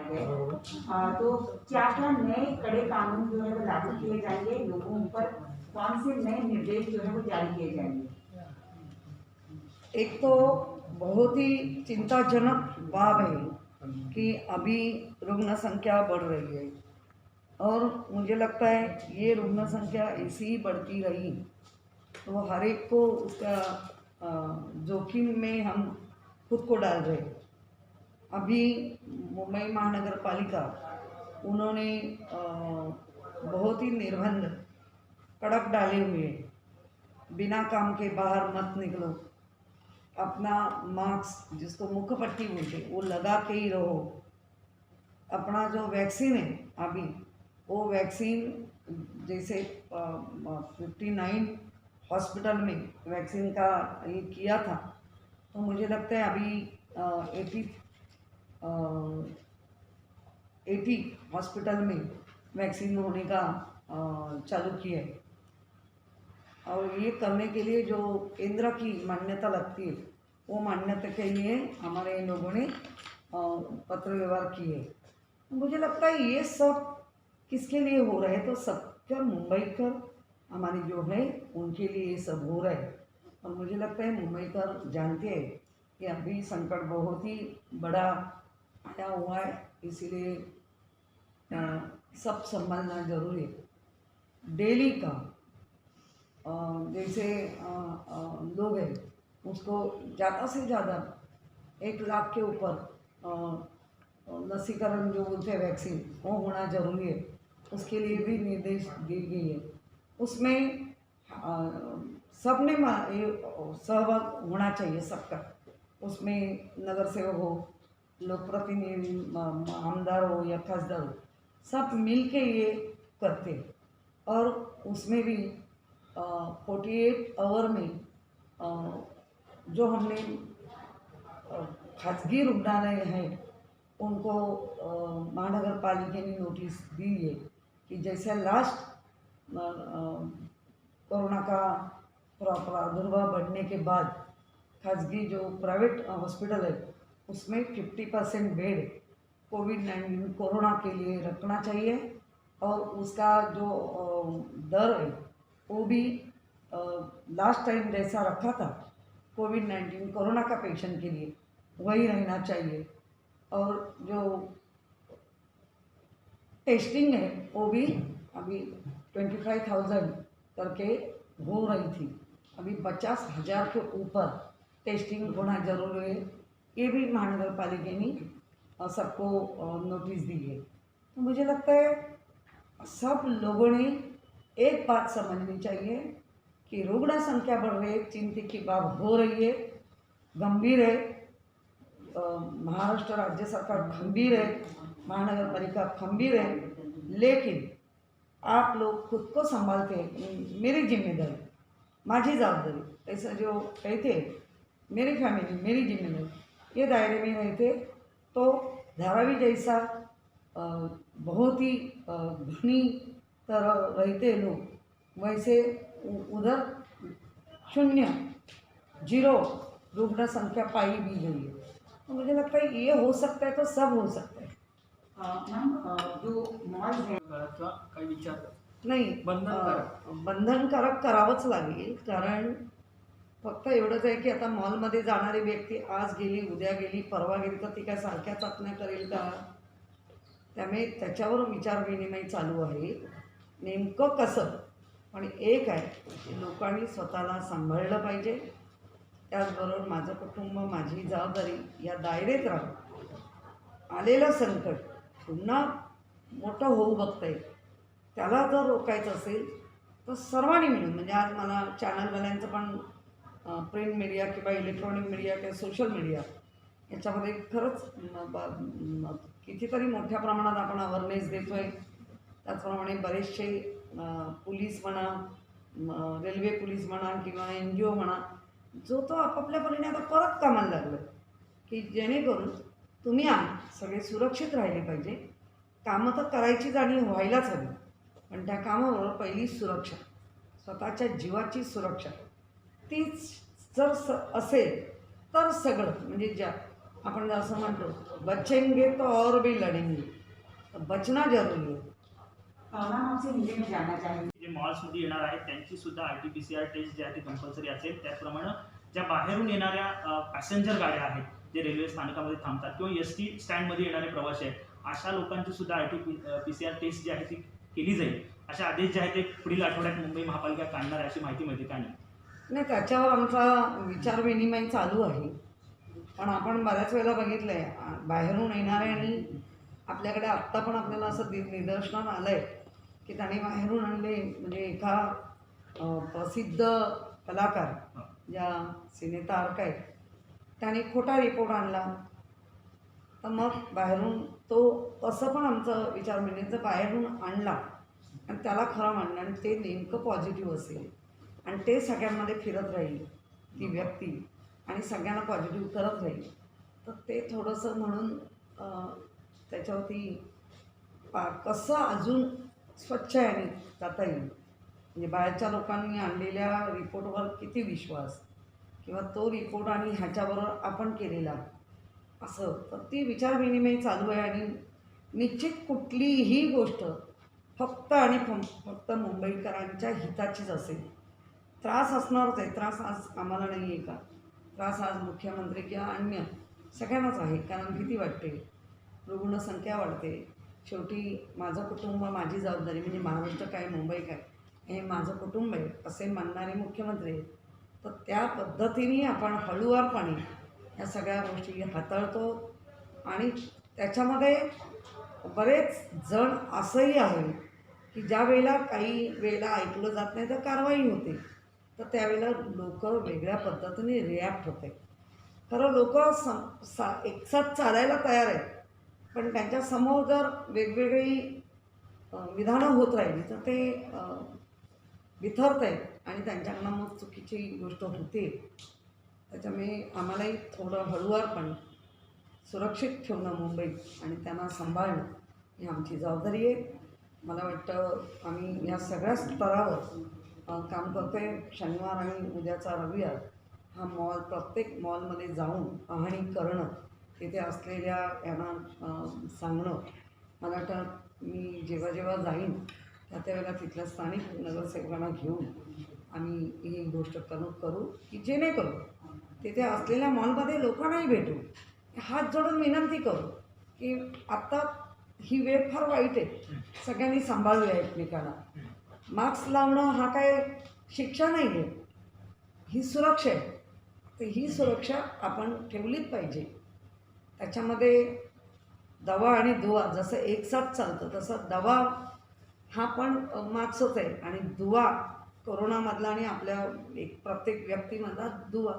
गए। तो क्या क्या नए कड़े कानून जो है वो लागू किए जाएंगे, लोगों पर कौन से नए निर्देश जो है वो जारी किए जाएंगे? एक तो बहुत ही चिंताजनक बात है कि अभी रुग्ण संख्या बढ़ रही है और मुझे लगता है ये रुग्ण संख्या ऐसी ही बढ़ती रही तो हर एक को उसका जोखिम में हम खुद को डाल रहे हैं। अभी मुंबई महानगर पालिका उन्होंने बहुत ही निर्बंध कड़क डाले हुए हैं। बिना काम के बाहर मत निकलो, अपना मास्क जिसको मुखपट्टी बोलते वो लगा के ही रहो। अपना जो वैक्सीन है अभी वो वैक्सीन जैसे 59 हॉस्पिटल में वैक्सीन का ये किया था तो मुझे लगता है अभी 80 हॉस्पिटल में वैक्सीन होने का चालू किया है। और ये करने के लिए जो केंद्र की मान्यता लगती है वो मान्यता के लिए हमारे लोगों ने पत्र व्यवहार किए। मुझे लगता है ये सब किसके लिए हो रहा है तो सबका मुंबईकर हमारी जो है उनके लिए ये सब हो रहा है। और मुझे लगता है मुंबईकर जानते हैं कि अभी संकट बहुत ही बड़ा आया हुआ है, इसीलिए सब संभालना जरूरी है। डेली का जैसे लोग हैं उसको ज़्यादा से ज़्यादा 1 लाख के ऊपर लसीकरण जो बोलते हैं वैक्सीन वो होना ज़रूरी है। उसके लिए भी निर्देश दी गई है। उसमें सब ने ये सहभाग होना चाहिए सबका। उसमें नगर सेवक हो, लोक प्रतिनिधि, आमदार हो या खासदार हो, सब मिल के ये करते। और उसमें भी 48 आवर में जो हमने खाजगी रुग्णालय हैं उनको महानगर पालिका ने नोटिस दी है कि जैसे लास्ट कोरोना का प्रादुर्भाव बढ़ने के बाद खाजगी जो प्राइवेट हॉस्पिटल है उसमें 50% बेड कोविड-19 कोरोना के लिए रखना चाहिए। और उसका जो दर है वो भी लास्ट टाइम जैसा रखा था कोविड-19 कोरोना का पेशेंट के लिए वही रहना चाहिए। और जो टेस्टिंग है वो भी अभी 25,000 करके हो रही थी, अभी 50,000 के ऊपर टेस्टिंग होना जरूरी है। ये भी महानगर पालिका ने सबको नोटिस दी है। तो मुझे लगता है सब लोगों ने एक बात समझनी चाहिए कि रुग्ण संख्या बढ़ रही है, चिंता की बात हो रही है, गंभीर है। महाराष्ट्र राज्य सरकार खंबीर है, महानगर पालिका खंबीर है, लेकिन आप लोग खुद को संभालते हैं। मेरी जिम्मेदारी, माझी जवाबदारी, ऐसा जो कहते मेरी फैमिली मेरी जिम्मेदारी, ये दायरे में रहते तो धारावी जैसा बहुत ही घनी तरह रहते लोग वैसे उधर 0 रुग्ण संख्या पाई भी गई है। तो मुझे लगता है ये हो सकता है तो सब हो सकता है। मैम, जो मॉल्स हैं काही विचार नाही, बंधनकारक करावंच लागेल, कारण फक्त एवढंच आहे की आता मॉलमध्ये जाणारी व्यक्ती आज गेली उद्या गेली परवा गेली तर ती काय सारख्या चाचण्या करेल का? त्यामुळे त्याच्यावर विचारविनिमय चालू आहे नेमकं कसं। पण एक आहे की लोकांनी स्वतःला सांभाळलं पाहिजे, त्याचबरोबर माझं कुटुंब माझी जबाबदारी या दायरेत राहून आलेलं संकट पुन्हा मोठं होऊ बघतंय त्याला जर रोखायचं असेल तर सर्वांनी मिळून, म्हणजे आज मला चॅनलवाल्यांचं पण प्रिंट मीडिया किंवा इलेक्ट्रॉनिक मीडिया किंवा सोशल मीडिया याच्यामध्ये खरंच कितीतरी मोठ्या प्रमाणात आपण अवेअरनेस देतो आहे। त्याचप्रमाणे बरेचसे पोलीस म्हणा, रेल्वे पोलीस म्हणा किंवा NGO म्हणा, जो तो आपापल्या परीने आता परत कामाला लागलं की जेणेकरून तुम्ही आम्ही सगळे सुरक्षित राहिले पाहिजे। कामं तर करायचीच आणि व्हायलाच हवी, पण त्या कामाबरोबर पहिली सुरक्षा, स्वतःच्या जीवाची सुरक्षा तीच जर असेल तर सगळं, म्हणजे आपण जसं म्हणतो बचेंगे तो और भी लढेंगे, तर बचना जरूरी आहे. मैम आपसे हिंदी में जानना चाहेंगे। जे मॉल्समध्ये येणार आहेत त्यांची सुद्धा RT-PCR टेस्ट जी आहे ती कंपल्सरी असेल. त्याचप्रमाणे ज्या बाहेरून येणाऱ्या पॅसेंजर गाड्या आहेत जे रेल्वे स्थानकामध्ये थांबतात किंवा ST स्टँडमध्ये येणारे प्रवासी आहेत अशा लोकांची सुद्धा RT-PCR टेस्ट जी आहे ती केली जाईल. असे आदेश जे आहेत ते पुढील आठवड्यात मुंबई महापालिका काढणार आहे अशी माहिती मिळते का नाही? नाही, त्याच्यावर आमचा विचारविनिमय चालू आहे. पण आपण बऱ्याच वेळेला बघितलं आहे बाहेरून येणारे आणि आपल्याकडे आत्ता पण आपल्याला असं निदर्शनात आलं आहे की त्याने बाहेरून आणले. म्हणजे एका प्रसिद्ध कलाकार ज्या सिनेतारक आहेत त्याने खोटा रिपोर्ट आणला. तर मग बाहेरून तो असं पण आमचं विचारविनिमयचं बाहेरून आणला आणि त्याला खरं मानलं आणि ते नेमकं पॉझिटिव्ह असेल आणि ते सगळ्यांमध्ये फिरत राहील ती व्यक्ती आणि सगळ्यांना पॉझिटिव्ह करत राहील, तर ते थोडंसं म्हणून त्याच्यावरती कसं अजून स्वच्छ याने जाता येईल. म्हणजे बाहेरच्या लोकांनी आणलेल्या रिपोर्टवर किती विश्वास किंवा तो रिपोर्ट आणि ह्याच्याबरोबर आपण केलेला असं, तर ती विचारविनिमय चालू आहे. आणि निश्चित कुठलीही गोष्ट फक्त आणि फक्त मुंबईकरांच्या हिताचीच असेल. त्रास असणारच आहे. त्रास आज आम्हाला नाही आहे का? त्रास आज मुख्यमंत्री किंवा अन्य सगळ्यांनाच आहे. कारण भीती वाटते, रुग्णसंख्या वाढते. शेवटी माझं कुटुंब माझी जबाबदारी, म्हणजे महाराष्ट्र काय मुंबई काय हे माझं कुटुंब आहे असे म्हणणारे मुख्यमंत्री आहेत. तर त्या पद्धतीने आपण हळूवारपणे ह्या सगळ्या गोष्टी हाताळतो. आणि त्याच्यामध्ये बरेच जण असंही आहे की ज्या वेळेला काही वेळेला ऐकलं जात नाही तर कारवाई होते, तर त्यावेळेला लोक वेगळ्या पद्धतीने रिॲक्ट होते. खरं लोक एकसाथ चालायला तयार आहेत, पण त्यांच्यासमोर जर वेगवेगळी विधानं होत राहिली तर ते बिथरत आहेत आणि त्यांच्याकडनं मग चुकीची गोष्ट होते. त्याच्यामुळे आम्हालाही थोडं हळूवारपणे सुरक्षित ठेवणं मुंबई आणि त्यांना सांभाळणं ही आमची जबाबदारी आहे. मला वाटतं आम्ही या सगळ्या स्तरावर काम करतो आहे. शनिवार आणि उद्याचा रविवार हा प्रत्येक मॉलमध्ये जाऊन पाहणी करणं, तिथे असलेल्या यांना सांगणं. मला वाटतं मी जेव्हा जेव्हा जाईन त्यावेळेला तिथल्या स्थानिक नगरसेवकांना घेऊन आम्ही ही गोष्ट करू की जेणेकरून तिथे असलेल्या मॉलमध्ये लोकांनाही भेटू, हात जोडून विनंती करू की आत्ता ही वेळ फार वाईट आहे, सगळ्यांनी सांभाळूया एकमेकांना. मास्क लावणं हा काय शिक्षा नाही आहे, ही सुरक्षा आहे. तर ही सुरक्षा आपण ठेवलीच पाहिजे. त्याच्यामध्ये दवा आणि दुवा जसं एकसाथ चालतं तसं दवा हा पण मास्कच आहे आणि दुवा कोरोनामधला आणि आपल्या एक प्रत्येक व्यक्तीमधला दुवा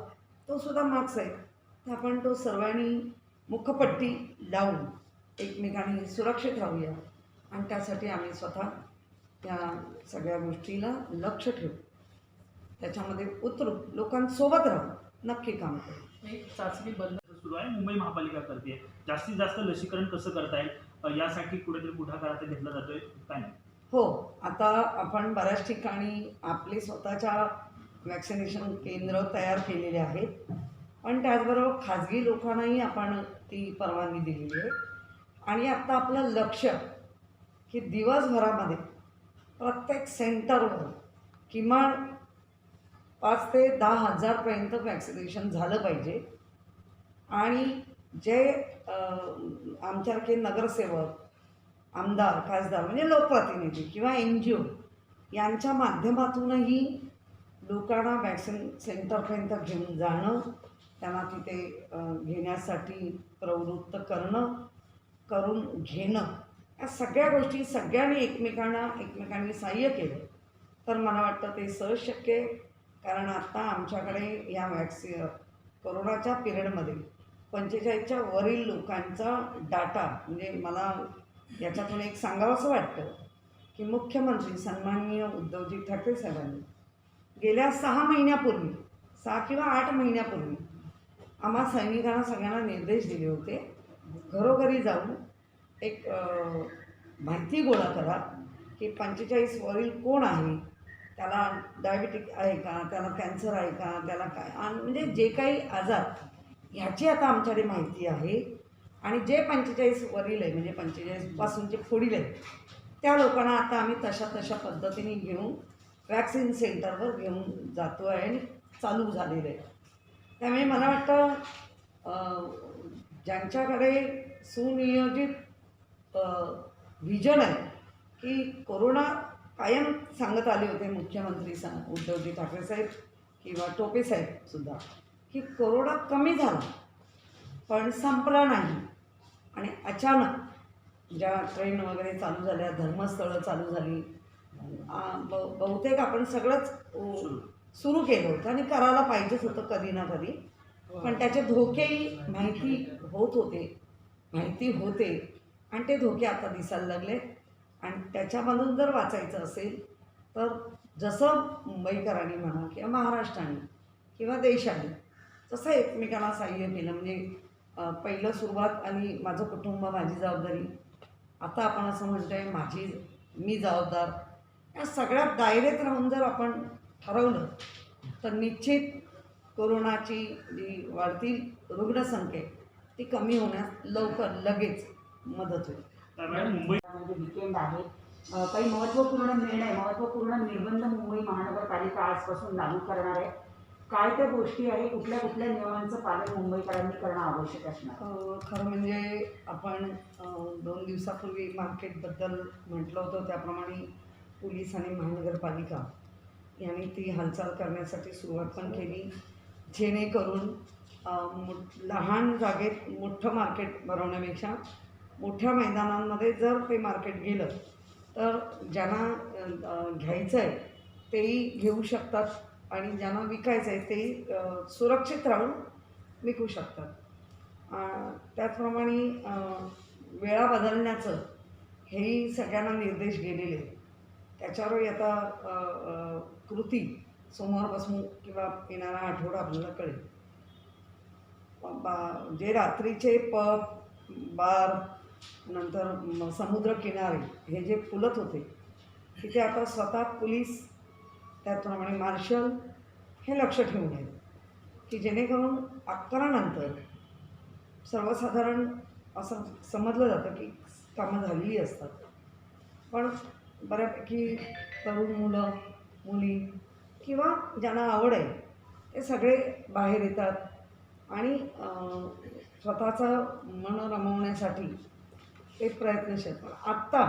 तो सुद्धा मास्क आहे. तर आपण तो सर्वांनी मुखपट्टी लावून एकमेकांनी सुरक्षित राहूया आणि त्यासाठी आम्ही स्वतः त्या सगळ्या गोष्टीला लक्ष ठेवू, त्याच्यामध्ये उतरू, लोकांसोबत राहू, नक्की काम करू. एक चाचणी बंद सुरू आहे, मुंबई महापालिका करते. जास्तीत जास्त लसीकरण कसं करता येईल यासाठी कुठेतरी पुढाकार आता घेतला जातोय काय नाही? हो, आता आपण बऱ्याच ठिकाणी आपले स्वतःच्या वॅक्सिनेशन केंद्र तयार केलेले आहेत, पण त्याचबरोबर खाजगी लोकांनाही आपण ती परवानगी दिलेली आहे. आणि आत्ता आपलं लक्ष की दिवसभरामध्ये प्रत्येक सेंटरवर किमान 5 ते 10 हजारपर्यंत वॅक्सिनेशन झालं पाहिजे. आणि जे आमच्यासारखे नगरसेवक, आमदार, खासदार म्हणजे लोकप्रतिनिधी किंवा NGO यांच्या माध्यमातूनही लोकांना वॅक्सिन सेंटरपर्यंत घेऊन जाणं, त्यांना तिथे घेण्यासाठी प्रवृत्त करून घेणं, या सगळ्या गोष्टी सगळ्यांनी एकमेकांनी सहाय्य केलं तर मला वाटतं ते सहज शक्य आहे. कारण आत्ता आमच्याकडे या कोरोनाच्या पिरियडमध्ये 45च्या वरील लोकांचा डाटा, म्हणजे मला याच्यातून एक सांगावंसं वाटतं की मुख्यमंत्री सन्माननीय उद्धवजी ठाकरे साहेबांनी गेल्या 6 महिन्यापूर्वी 6 किंवा 8 महिन्यापूर्वी आम्हा सैनिकांना सगळ्यांना निर्देश दिले होते, घरोघरी जाऊन एक माहिती गोळा करा की 45 वरील कोण आहे, त्याला डायबिटिक आहे का, त्याला कॅन्सर आहे का, त्याला काय म्हणजे जे काही आजार ह्याची आता आमच्याकडे माहिती आहे. आणि जे 45 वरील आहे म्हणजे 45 पासूनचे पुढील आहे त्या लोकांना आता आम्ही तशा पद्धतीने घेऊन वॅक्सिन सेंटरवर घेऊन जातो आहे आणि चालू झालेलं आहे. त्यामुळे मला वाटतं ज्यांच्याकडे सुनियोजित व्हिजन आहे की कोरोना कायम सांगत आले होते मुख्यमंत्री उद्धवजी ठाकरे साहेब किंवा टोपे साहेबसुद्धा की कोरोना कमी झाला पण संपला नाही. आणि अचानक ज्या ट्रेन वगैरे चालू झाल्या, धर्मस्थळं चालू झाली, बहुतेक आपण सगळंच सुरू केलं होतं आणि करायला पाहिजेच होतं कधी ना कधी. पण त्याचे धोकेही माहिती होते आणि ते धोके आता दिसायला लागले. आणि त्याच्यामधून जर वाचायचं असेल तर जसं मुंबईकरांनी म्हणा किंवा महाराष्ट्राने किंवा देशाने तसं एकमेकांना सहाय्य केलं म्हणजे पहिलं सुरुवात आणि माझं कुटुंब माझी जबाबदारी, आता आपण असं म्हणतो आहे मी जबाबदार, या सगळ्या दायरेत राहून जर आपण ठरवलं तर निश्चित कोरोनाची जी वाढती रुग्णसंख्या ती कमी होण्यास लगेच मदत होईल. मॅडम, मुंबई म्हणजे वीकेंड आहे, काही महत्त्वपूर्ण निर्बंध मुंबई महानगरपालिका आजपासून लागू करणार आहे. काय त्या गोष्टी आहे, कुठल्या नियमांचं पालन मुंबईकरांनी करणं आवश्यक असणार? खरं म्हणजे आपण 2 दिवसापूर्वी मार्केटबद्दल म्हटलं होतं त्याप्रमाणे पोलीस आणि महानगरपालिका यांनी ती हालचाल करण्यासाठी सुरुवात पण केली जेणेकरून लहान जागेत मोठं मार्केट भरवण्यापेक्षा मोठ्या मैदानांमध्ये जर ते मार्केट गेलं तर ज्यांना घ्यायचं आहे तेही घेऊ शकतात आणि ज्यांना विकायचं आहे तेही सुरक्षित राहून विकू शकतात. त्याचप्रमाणे वेळा बदलण्याचं हेही सगळ्यांना निर्देश गेलेले आहेत. त्याच्यावरही आता कृती सोमवारपासून किंवा येणारा आठवडा आपल्याला कळेल. जे रात्रीचे पब, बार, नंतर समुद्रकिनारे हे जे फुलत होते तिथे आता स्वतः पोलीस त्याचप्रमाणे मार्शल हे लक्ष ठेवून आहेत की जेणेकरून 11 नंतर सर्वसाधारण असं समजलं जातं की कामं झालेली असतात. पण बऱ्यापैकी तरुण मुलं मुली किंवा ज्यांना आवड आहे ते सगळे बाहेर येतात आणि स्वतःचं मन रमवण्यासाठी ते प्रयत्नशील. पण आत्ता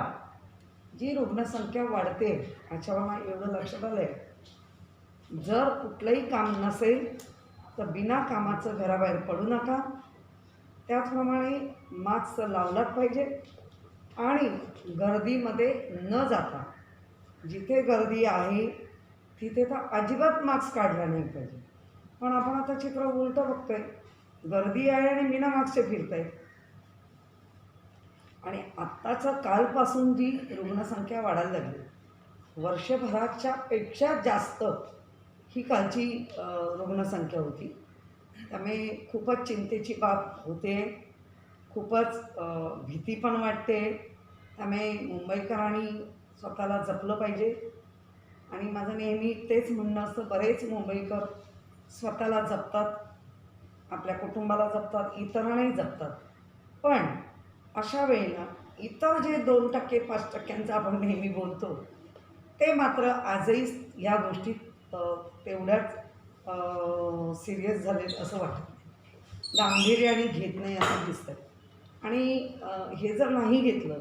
जी रुग्णसंख्या वाढते याच्यावर मला एवढं लक्षात आलं आहे, जर कुठलंही काम नसेल तर बिना कामाचं घराबाहेर पडू नका. त्याचप्रमाणे मास्क लावलाच पाहिजे आणि गर्दीमध्ये न जाता जिथे गर्दी आहे तिथे तर अजिबात मास्क काढला नाही पाहिजे. पण आपण आता चित्र उलटं बघतोय, गर्दी आहे आणि बिना मास्कचे फिरत आहे. आणि आत्ताचं कालपासून जी रुग्णसंख्या वाढायला लागली, वर्षभराच्या पेक्षा जास्त ही कालची रुग्णसंख्या होती. त्यामुळे खूपच चिंतेची बाब होते, खूपच भीती पण वाटते. त्यामुळे मुंबईकरांनी स्वतःला जपलं पाहिजे. आणि माझं नेहमी तेच म्हणणं असतं, बरेच मुंबईकर स्वतःला जपतात, आपल्या कुटुंबाला जपतात, इतरांनाही जपतात. पण अशा वेळेला इतर जे 2% 5% आपण नेहमी बोलतो ते मात्र आजही ह्या गोष्टीत तेवढ्याच सिरियस झालेत असं वाटतं, गांभीर्याने घेत नाही असं दिसतं. आणि हे जर नाही घेतलं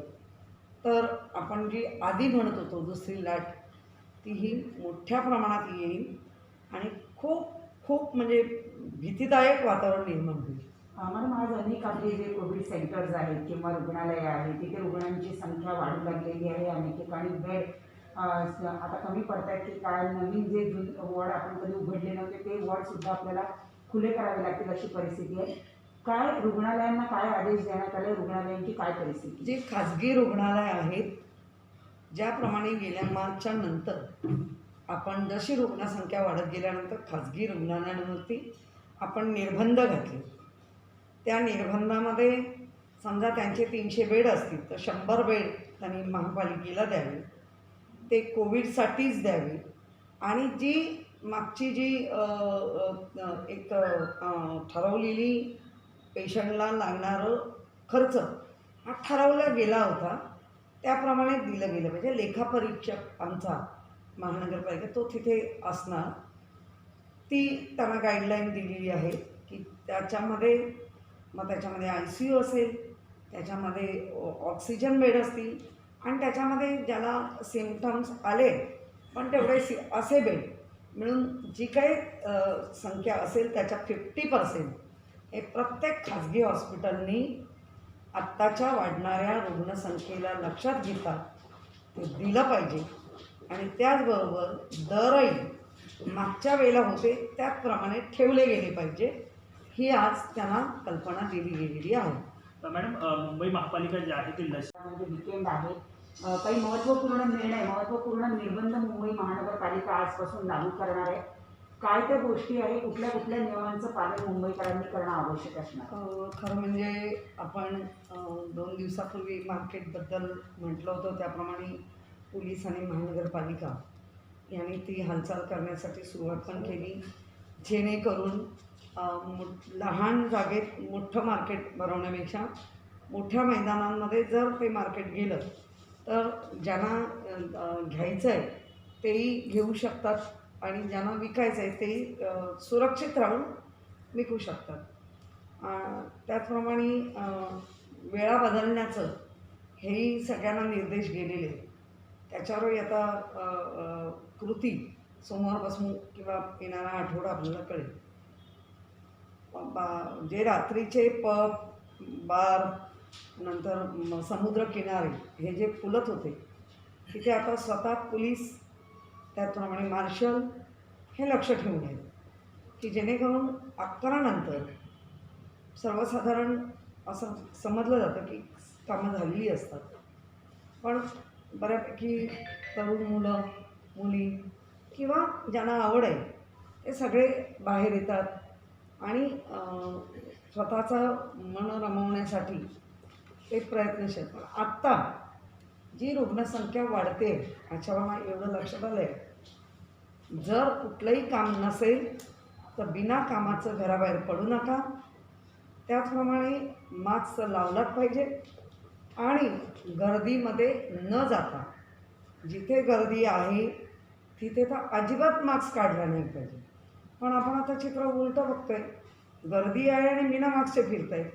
तर आपण जी आधी म्हणत होतो दुसरी लाट तीही मोठ्या प्रमाणात येईल आणि खूप म्हणजे भीतीदायक वातावरण निर्माण होईल. मॅडम, आज अनेक आपले जे कोविड सेंटर्स आहेत किंवा रुग्णालय आहेत तिथे रुग्णांची संख्या वाढू लागलेली आहे. अनेक ठिकाणी बेड आता कमी पडत आहेत की काय, नवीन जे वॉर्ड आपण कधी उघडले नव्हते ते वॉर्डसुद्धा आपल्याला खुले करावे लागतील अशी परिस्थिती आहे. काय रुग्णालयांना काय आदेश देण्यात आले, रुग्णालयांची काय परिस्थिती? जे खाजगी रुग्णालय आहेत, ज्याप्रमाणे गेल्या मार्चच्या नंतर आपण जशी रुग्णसंख्या वाढत गेल्यानंतर खाजगी रुग्णालयांवरती आपण निर्बंध घातले. त्या निर्बंधामध्ये समजा त्यांचे 300 बेड असतील तर 100 बेड त्यांनी महापालिकेला द्यावे, ते कोविडसाठीच द्यावे. आणि जी मागची जी एक ठरवलेली पेशंटला लागणारं खर्च हा ठरवला गेला होता, त्याप्रमाणे दिलं गेलं. म्हणजे लेखापरीक्षक आमचा महानगरपालिका तो तिथे असणार. ती त्यांना गाईडलाईन दिलेली आहे की त्याच्यामध्ये ICU असेल, त्याच्यामध्ये ऑक्सिजन बेड असतील आणि त्याच्यामध्ये ज्याला सिम्पटम्स आले पण तेवढे असे बेड मिळून जी काही संख्या असेल त्याच्या 50% हे प्रत्येक खाजगी हॉस्पिटलनी आत्ताच्या वाढणाऱ्या रुग्णसंख्येला लक्षात घेता ते दिलं पाहिजे. आणि त्याचबरोबर दरही मागच्या वेळेला होते त्याचप्रमाणे ठेवले गेले पाहिजे, ही आज त्यांना कल्पना दिली गेलेली आहे. तर मॅडम, मुंबई महापालिका जी आहे ती म्हणजे विकेंड आहे. काही महत्त्वपूर्ण निर्बंध मुंबई महानगरपालिका आजपासून लागू करणार आहे. काय त्या गोष्टी आहे, कुठल्या कुठल्या नियमांचं पालन मुंबईकरांनी करणं आवश्यक असणार? खरं म्हणजे आपण 2 दिवसापूर्वी मार्केटबद्दल म्हटलं होतं, त्याप्रमाणे पोलीस आणि महानगरपालिका यांनी ती हालचाल करण्यासाठी सुरुवात पण केली, जेणेकरून लहान जागेत मोठं मार्केट भरवण्यापेक्षा मोठ्या मैदानांमध्ये जर ते मार्केट गेलं तर ज्यांना घ्यायचं आहे तेही घेऊ शकतात आणि ज्यांना विकायचं आहे तेही सुरक्षित राहून विकू शकतात. त्याचप्रमाणे वेळा बदलण्याचं हेही सगळ्यांना निर्देश गेलेले आहेत. त्याच्यावरही आता कृती सोमवारपासून किंवा येणारा आठवडा आपल्याला कळेल. जे रात्रीचे पब, बार, नंतर समुद्रकिनारे हे जे फुलत होते तिथे आता स्वतः पोलीस, त्याचप्रमाणे मार्शल हे लक्ष ठेवून आहेत की जेणेकरून 11 नंतर सर्वसाधारण असं समजलं जातं की कामं झालेली असतात, पण बऱ्यापैकी तरुण मुलं, मुली किंवा ज्यांना आवड आहे ते सगळे बाहेर येतात आणि स्वतःचं मन रमवण्यासाठी ते प्रयत्नशील. पण आत्ता जी रुग्णसंख्या वाढते याच्यावर मला एवढं लक्षात आलं आहे, जर कुठलंही काम नसेल तर बिना कामाचं घराबाहेर पडू नका. त्याचप्रमाणे मास्क लावलाच पाहिजे आणि गर्दीमध्ये न जाता जिथे गर्दी आहे तिथे तर अजिबात मास्क काढला नाही पाहिजे. पण आपण आता चित्र उलटं बघतोय, गर्दी आहे आणि बिना मास्कचे फिरत आहेत.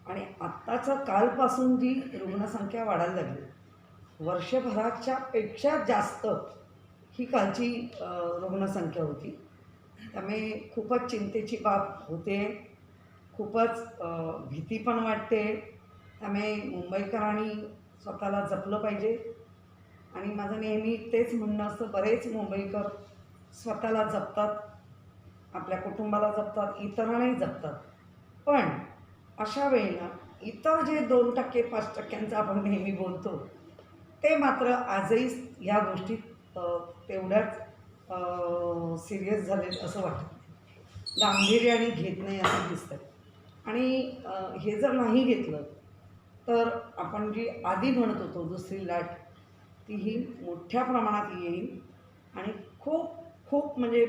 आणि आत्ताचं कालपासून जी रुग्णसंख्या वाढायला लागली, वर्षभराच्या पेक्षा जास्त ही कालची रुग्णसंख्या होती. त्यामुळे खूपच चिंतेची बाब होते, खूपच भीती पण वाटते. त्यामुळे मुंबईकरांनी स्वतःला जपलं पाहिजे. आणि माझं नेहमी तेच म्हणणं असतं, बरेच मुंबईकर स्वतःला जपतात, आपल्या कुटुंबाला जपतात, इतरांनाही जपतात. पण अशा वेळेला इतर जे 2% 5% आपण नेहमी बोलतो ते मात्र आजही ह्या गोष्टीत तेवढ्याच सिरियस झालेत असं वाटतं, गांभीर्याने घेत नाही असं दिसतं. आणि हे जर नाही घेतलं तर आपण जी आधी म्हणत होतो दुसरी लाट तीही मोठ्या प्रमाणात येईल आणि खूप खूप म्हणजे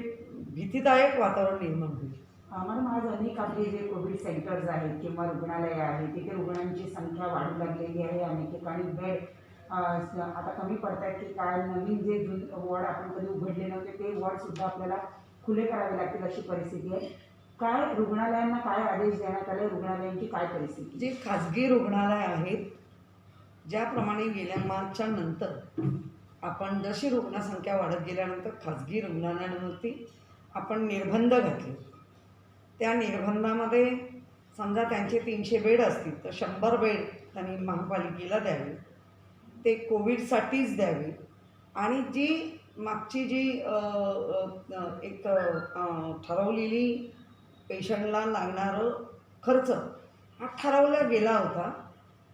भीतीदायक वातावरण निर्माण होईल. मॅडम, आज अनेक आपले जे कोविड सेंटर्स आहेत किंवा रुग्णालयं आहेत तिथे रुग्णांची संख्या वाढू लागलेली आहे. अनेक ठिकाणी बेड आता कमी पडत आहेत की काय नवीन जे वॉर्ड आपण कधी उघडले नव्हते ते वॉर्डसुद्धा आपल्याला खुले करावे लागतील अशी परिस्थिती आहे. काय रुग्णालयांना काय आदेश देण्यात आले, रुग्णालयांची काय परिस्थिती? जे खाजगी रुग्णालय आहेत, ज्याप्रमाणे गेल्या मार्चच्या नंतर आपण जशी रुग्णसंख्या वाढत गेल्यानंतर खाजगी रुग्णालयांवरती आपण निर्बंध घातले. त्या निर्बंधामध्ये समजा त्यांचे 300 बेड असतील तर 100 बेड त्यांनी महापालिकेला द्यावे, ते कोविडसाठीच द्यावे. आणि जी मागची जी एक ठरवलेली पेशंटला लागणारं खर्च हा ठरवला गेला होता,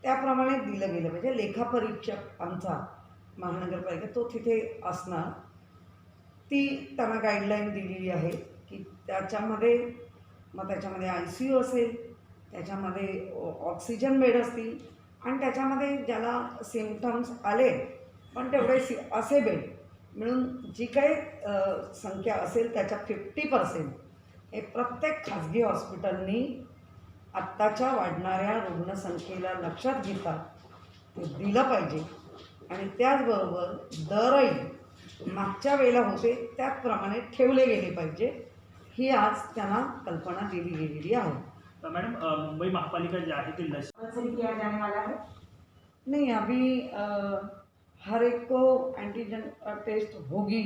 त्याप्रमाणे दिलं गेलं. म्हणजे लेखापरीक्षक आमचा महानगरपालिका तो तिथे असणार. ती त्यांना गाईडलाईन दिलेली आहे की त्याच्यामध्ये ICU असेल, त्याच्यामध्ये ऑक्सिजन बेड असतील आणि त्याच्यामध्ये ज्याला सिम्पटम्स आले पण तेवढे असे बेड मिळून जी काही संख्या असेल त्याच्या 50% हे प्रत्येक खाजगी हॉस्पिटलनी आत्ताच्या वाढणाऱ्या रुग्णसंख्येला लक्षात घेता ते दिलं पाहिजे. आणि त्याचबरोबर दरही मागच्या वेळेला होते त्याचप्रमाणे ठेवले गेले पाहिजे, ही आज त्यांना कल्पना दिली गेलेली आहे. तर मॅडम मुंबई महापालिका जे आहे ते कंपल्सरी किया जाने वाला है. नहीं, अभी हर एक को एंटीजन टेस्ट होगी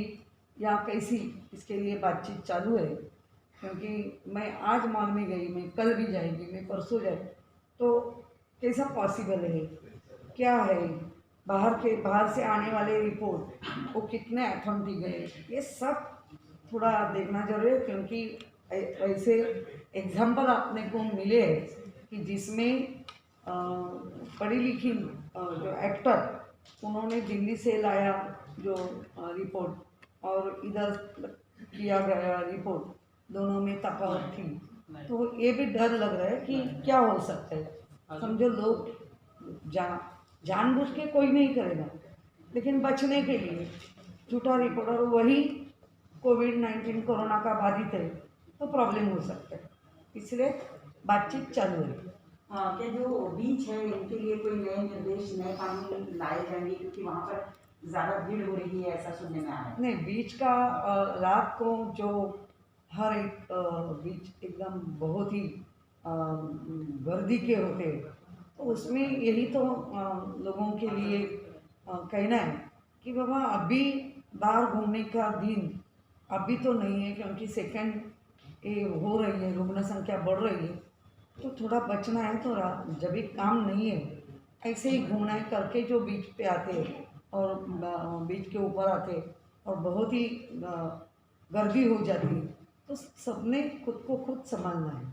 या कैसी, इसके लिए बातचीत चालू है. क्योंकि मैं आज मॉल में गई, मैं कल भी जाएगी, मैं परसों जाए, तो कैसा पॉसिबल है, क्या है, बाहर से आने वाले रिपोर्ट वो कितने अथेंटिक है, ये सब थोड़ा देखना जरूरी है. क्योंकि ऐसे एग्जाम्पल अपने को मिले हैं कि जिसमें पढ़ी लिखी जो एक्टर उन्होंने दिल्ली से लाया जो रिपोर्ट और इधर किया गया रिपोर्ट, दोनों में तफावत थी. तो ये भी डर लग रहा है कि क्या हो सकता है. समझो लोग जानबूझ के कोई नहीं करेगा, लेकिन बचने के लिए झूठा रिपोर्ट, और वही कोविड-19 कोरोना का बाधित है तो प्रॉब्लम हो सकता है. इसलिए बातचीत चालू है. क्या जो बीच है इनके लिए कोई नए निर्देश, नए कानून लाए जाएंगे, क्योंकि वहाँ पर ज़्यादा भीड़ हो रही है ऐसा सुनने में आया है. नहीं, बीच का रात को जो हर एक बीच एकदम बहुत ही गर्दी के होते हैं, तो उसमें यही तो लोगों के लिए कहना है कि बाबा अभी बाहर घूमने का दिन अभी तो नहीं है, क्योंकि सेकंड ये हो रही है, रुग्ण संख्या बढ़ रही है, तो थोड़ा बचना है. तो जब भी काम नहीं है ऐसे ही घूमना है करके जो बीच पे आते हैं और बीच के ऊपर आते हैं और बहुत ही गर्दी हो जाती है, तो सबने खुद को खुद संभालना है.